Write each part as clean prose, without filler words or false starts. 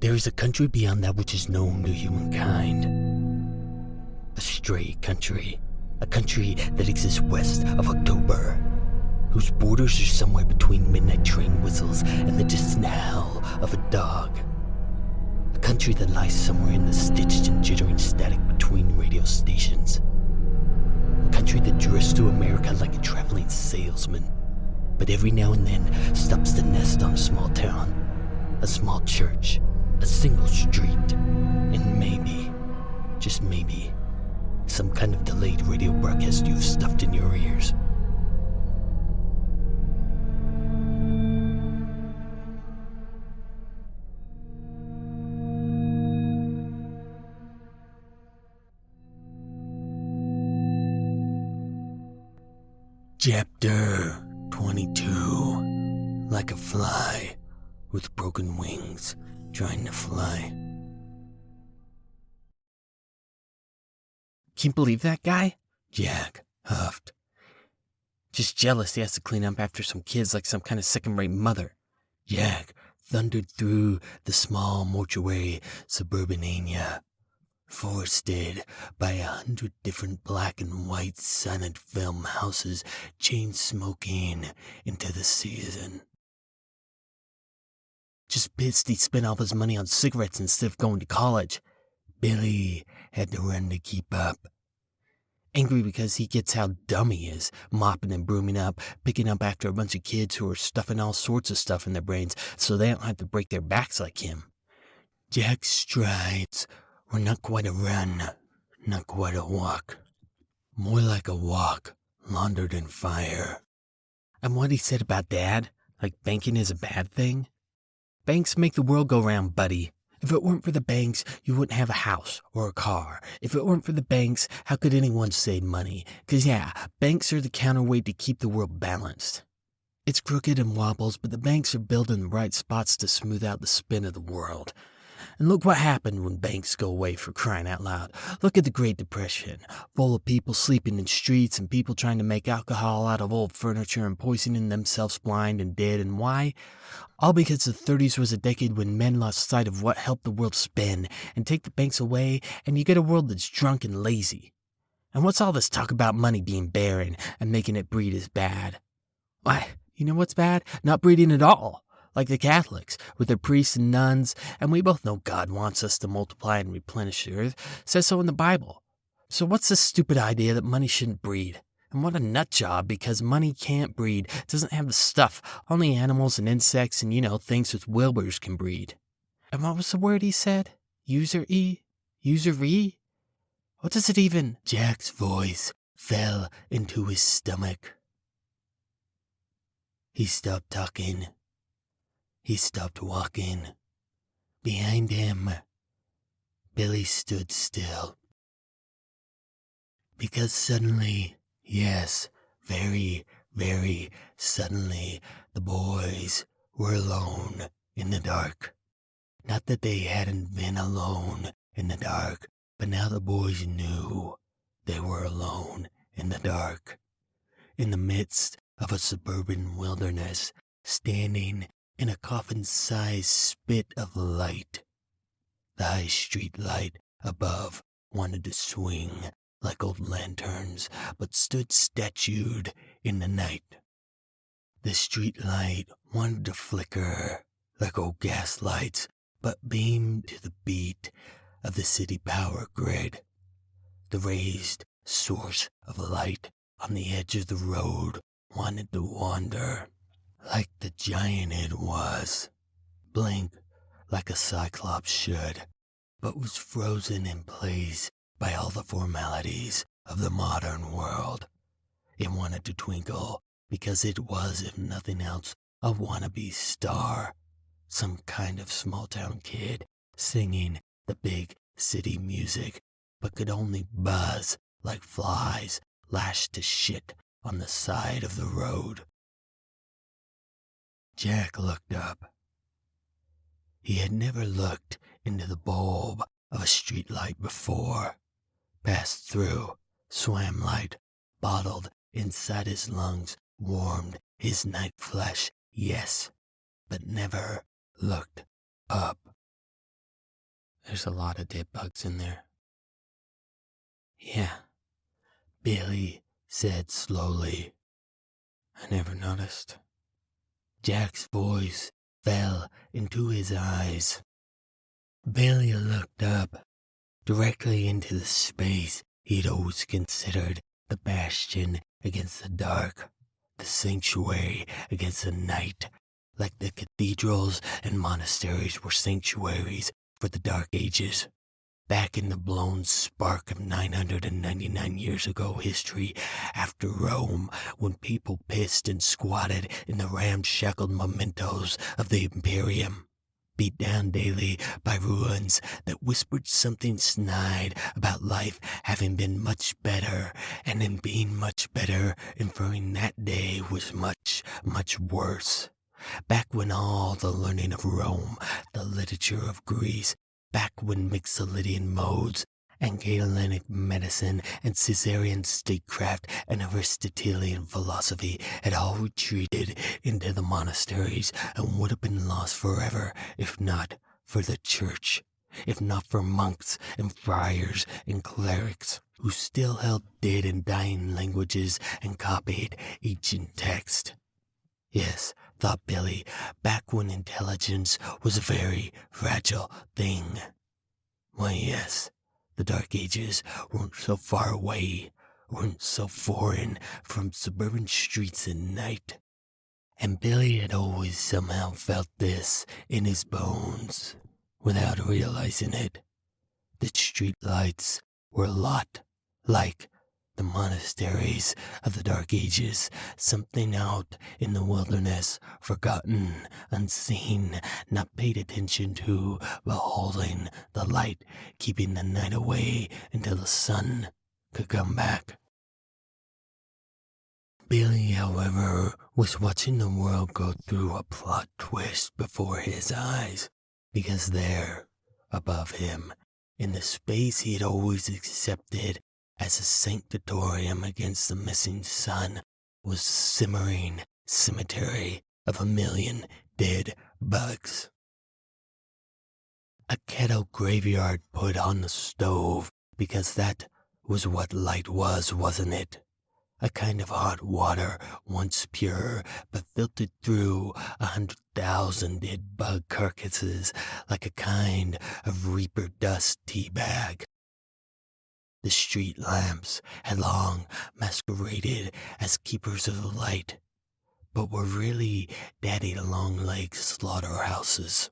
There is a country beyond that which is known to humankind. A stray country. A country that exists west of October, whose borders are somewhere between midnight train whistles and the distant howl of a dog. A country that lies somewhere in the stitched and jittering static between radio stations. A country that drifts through America like a traveling salesman, but every now and then stops to nest on a small town, a small church, a single street, and maybe, just maybe, some kind of delayed radio broadcast you've stuffed in your ears. Chapter 22. Like a fly with broken wings trying to fly. Can't believe that guy? Jack huffed. Just jealous he has to clean up after some kids like some kind of second-rate mother. Jack thundered through the small mortuary suburbanania, forested by 100 different black and white silent film houses chain-smoking into the season. Just pissed he spent all his money on cigarettes instead of going to college. Billy had to run to keep up. Angry because he gets how dumb he is, mopping and brooming up, picking up after a bunch of kids who are stuffing all sorts of stuff in their brains so they don't have to break their backs like him. Jack's strides were not quite a run, not quite a walk. More like a walk, laundered in fire. And what he said about Dad, like banking is a bad thing? Banks make the world go round, buddy. If it weren't for the banks, you wouldn't have a house or a car. If it weren't for the banks, how could anyone save money? 'Cause yeah, banks are the counterweight to keep the world balanced. It's crooked and wobbles, but the banks are built in the right spots to smooth out the spin of the world. And look what happened when banks go away, for crying out loud. Look at the Great Depression, full of people sleeping in streets and people trying to make alcohol out of old furniture and poisoning themselves blind and dead. And why? All because the 30s was a decade when men lost sight of what helped the world spin, and take the banks away and you get a world that's drunk and lazy. And what's all this talk about money being barren and making it breed is bad? Why, you know what's bad? Not breeding at all. Like the Catholics, with their priests and nuns, and we both know God wants us to multiply and replenish the earth, says so in the Bible. So what's this stupid idea that money shouldn't breed? And what a nut job, because money can't breed, doesn't have the stuff, only animals and insects and, things with wilburs can breed. And what was the word he said? Usury? Usury? What does it even... Jack's voice fell into his stomach. He stopped talking. He stopped walking. Behind him, Billy stood still. Because suddenly, yes, very, very suddenly, the boys were alone in the dark. Not that they hadn't been alone in the dark, but now the boys knew they were alone in the dark. In the midst of a suburban wilderness, standing in a coffin-sized spit of light. The high street light above wanted to swing like old lanterns, but stood statued in the night. The street light wanted to flicker like old gas lights, but beamed to the beat of the city power grid. The raised source of light on the edge of the road wanted to wander. Like the giant it was, blink like a cyclops should, but was frozen in place by all the formalities of the modern world. It wanted to twinkle because it was, if nothing else, a wannabe star, some kind of small-town kid singing the big city music, but could only buzz like flies lashed to shit on the side of the road. Jack looked up. He had never looked into the bulb of a streetlight before. Passed through, swam light, bottled inside his lungs, warmed his night flesh, yes, but never looked up. There's a lot of dead bugs in there. Yeah, Billy said slowly. I never noticed. Jack's voice fell into his eyes. Billy looked up, directly into the space he'd always considered the bastion against the dark, the sanctuary against the night, like the cathedrals and monasteries were sanctuaries for the Dark Ages. Back in the blown spark of 999 years ago history, after Rome, when people pissed and squatted in the ramshackled mementos of the Imperium, beat down daily by ruins that whispered something snide about life having been much better, and in being much better, inferring that day was much, much worse. Back when all the learning of Rome, the literature of Greece, back when Mixolydian modes, and Galenic medicine, and Caesarean statecraft, and Aristotelian philosophy had all retreated into the monasteries and would have been lost forever if not for the church, if not for monks and friars and clerics who still held dead and dying languages and copied ancient text. Yes, thought Billy, back when intelligence was a very fragile thing. Why, yes, the Dark Ages weren't so far away, weren't so foreign from suburban streets at night. And Billy had always somehow felt this in his bones, without realizing it, that street lights were a lot like the monasteries of the Dark Ages, something out in the wilderness, forgotten, unseen, not paid attention to, but holding the light, keeping the night away until the sun could come back. Billy, however, was watching the world go through a plot twist before his eyes, because there, above him, in the space he had always accepted as a sanctuarium against the missing sun, was the simmering cemetery of 1,000,000 dead bugs. A kettle graveyard put on the stove, because that was what light was, wasn't it? A kind of hot water, once pure, but filtered through 100,000 dead bug carcasses like a kind of reaper dust tea bag. The street lamps had long masqueraded as keepers of the light, but were really daddy-long-legged slaughterhouses.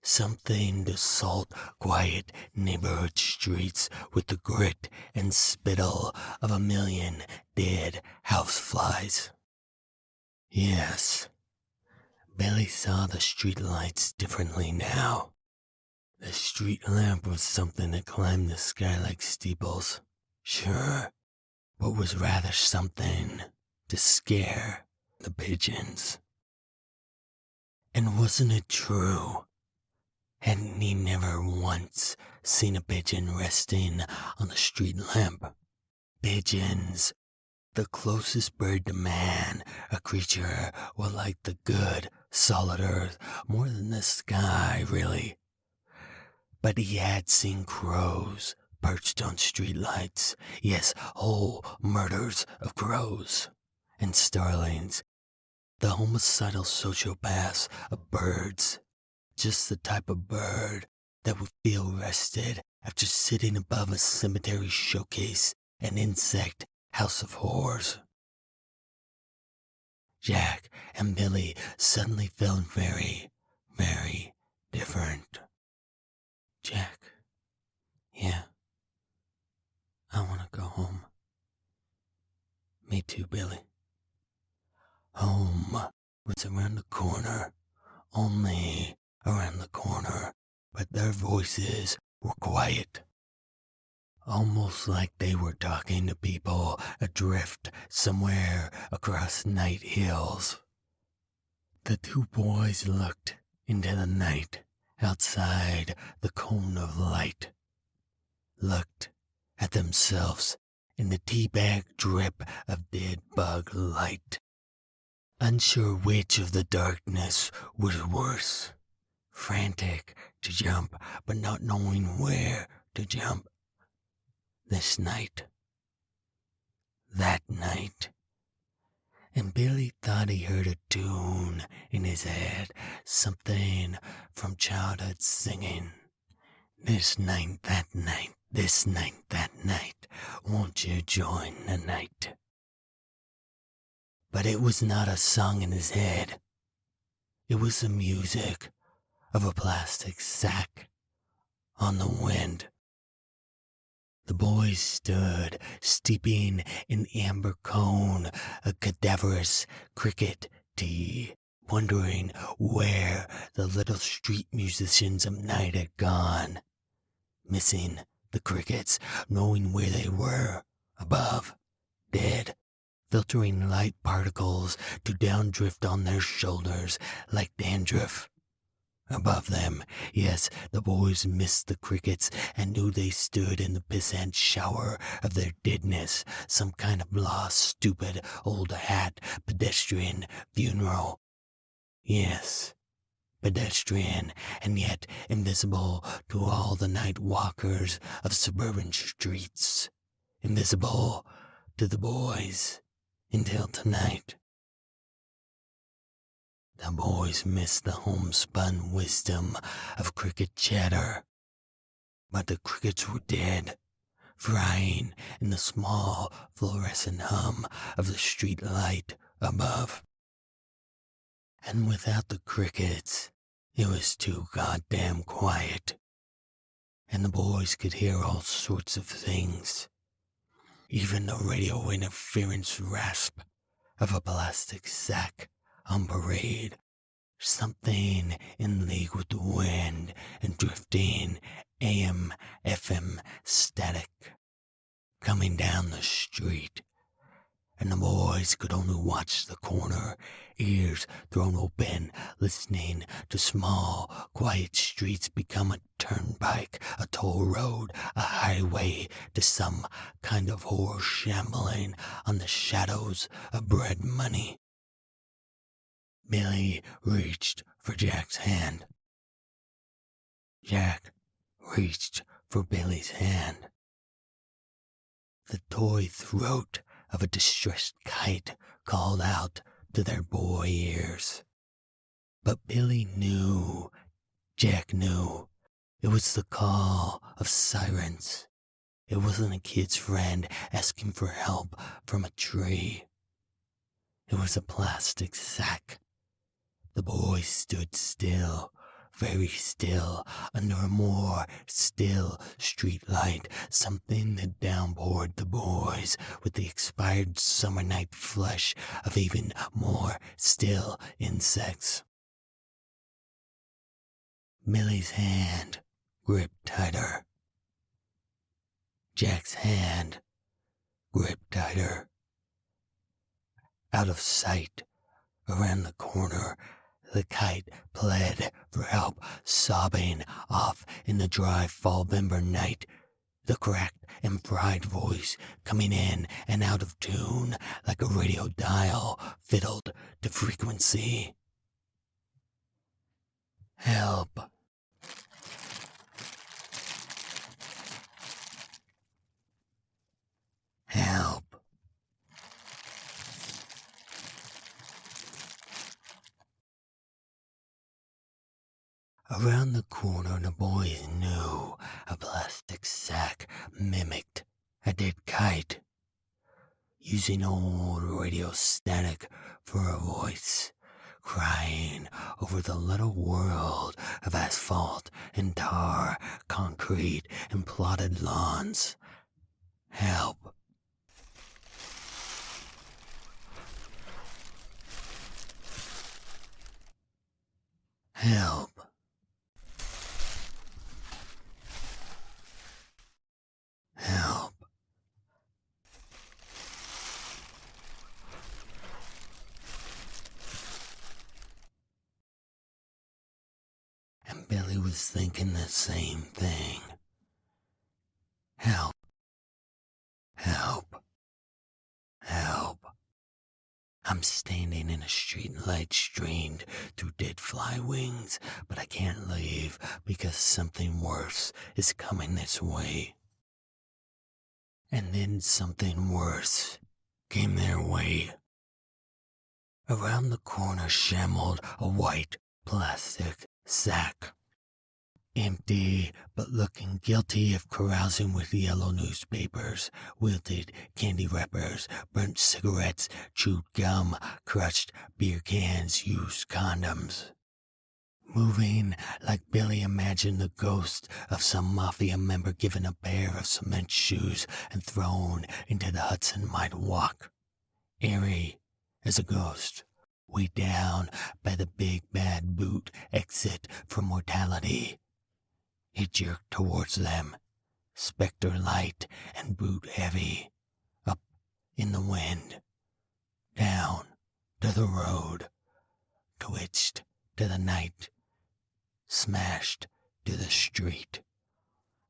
Something to salt quiet neighborhood streets with the grit and spittle of 1,000,000 dead houseflies. Yes, Billy saw the street lights differently now. The street lamp was something that climbed the sky like steeples, sure, but was rather something to scare the pigeons. And wasn't it true? Hadn't he never once seen a pigeon resting on the street lamp? Pigeons, the closest bird to man, a creature well like the good, solid earth, more than the sky, really. But he had seen crows perched on streetlights, yes, whole murders of crows, and starlings, the homicidal sociopaths of birds, just the type of bird that would feel rested after sitting above a cemetery showcase, an insect house of horrors. Jack and Billy suddenly felt very, very different. Jack, yeah, I want to go home. Me too, Billy. Home was around the corner, only around the corner, but their voices were quiet. Almost like they were talking to people adrift somewhere across night hills. The two boys looked into the night outside the cone of light, looked at themselves in the teabag drip of dead bug light, unsure which of the darkness was worse, frantic to jump, but not knowing where to jump. This night, that night, and Billy thought he heard a tune in his head, something from childhood singing. This night, that night, this night, that night, won't you join the night? But it was not a song in his head. It was the music of a plastic sack on the wind. The boys stood, steeping in amber cone a cadaverous cricket tea, wondering where the little street musicians of night had gone, missing the crickets, knowing where they were, above, dead, filtering light particles to downdrift on their shoulders like dandruff. Above them, yes, the boys missed the crickets and knew they stood in the pissant shower of their deadness, some kind of lost, stupid, old hat, pedestrian funeral. Yes, pedestrian, and yet invisible to all the night walkers of suburban streets. Invisible to the boys until tonight. The boys missed the homespun wisdom of cricket chatter, but the crickets were dead, frying in the small fluorescent hum of the street light above. And without the crickets, it was too goddamn quiet, and the boys could hear all sorts of things, even the radio interference rasp of a plastic sack on parade, something in league with the wind and drifting AM, FM static coming down the street, and the boys could only watch the corner, ears thrown open, listening to small, quiet streets become a turnpike, a toll road, a highway to some kind of horror shambling on the shadows of bread money. Billy reached for Jack's hand. Jack reached for Billy's hand. The toy throat of a distressed kite called out to their boy ears. But Billy knew, Jack knew, it was the call of sirens. It wasn't a kid's friend asking for help from a tree. It was a plastic sack. The boys stood still, very still, under a more still street light, something that downpoured the boys with the expired summer night flesh of even more still insects. Billy's hand gripped tighter. Jack's hand gripped tighter. Out of sight, around the corner, the kite pled for help, sobbing off in the dry fall-November night, the cracked and fried voice coming in and out of tune like a radio dial fiddled to frequency. Help. Help. Around the corner, the boys knew a plastic sack mimicked a dead kite, using old radio static for a voice, crying over the little world of asphalt and tar, concrete and plotted lawns. Help. Help. Help. And Billy was thinking the same thing. Help. Help. Help. I'm standing in a street light streamed through dead fly wings, but I can't leave because something worse is coming this way. And then something worse came their way. Around the corner shambled a white plastic sack. Empty, but looking guilty of carousing with yellow newspapers, wilted candy wrappers, burnt cigarettes, chewed gum, crushed beer cans, used condoms. Moving like Billy imagined the ghost of some mafia member given a pair of cement shoes and thrown into the Hudson might walk. Airy as a ghost, way down by the big bad boot exit from mortality. He jerked towards them, specter light and boot heavy, up in the wind, down to the road, twitched to the night, smashed to the street,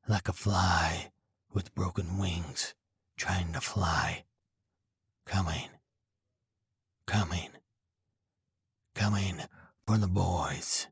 like a fly with broken wings trying to fly, coming for the boys.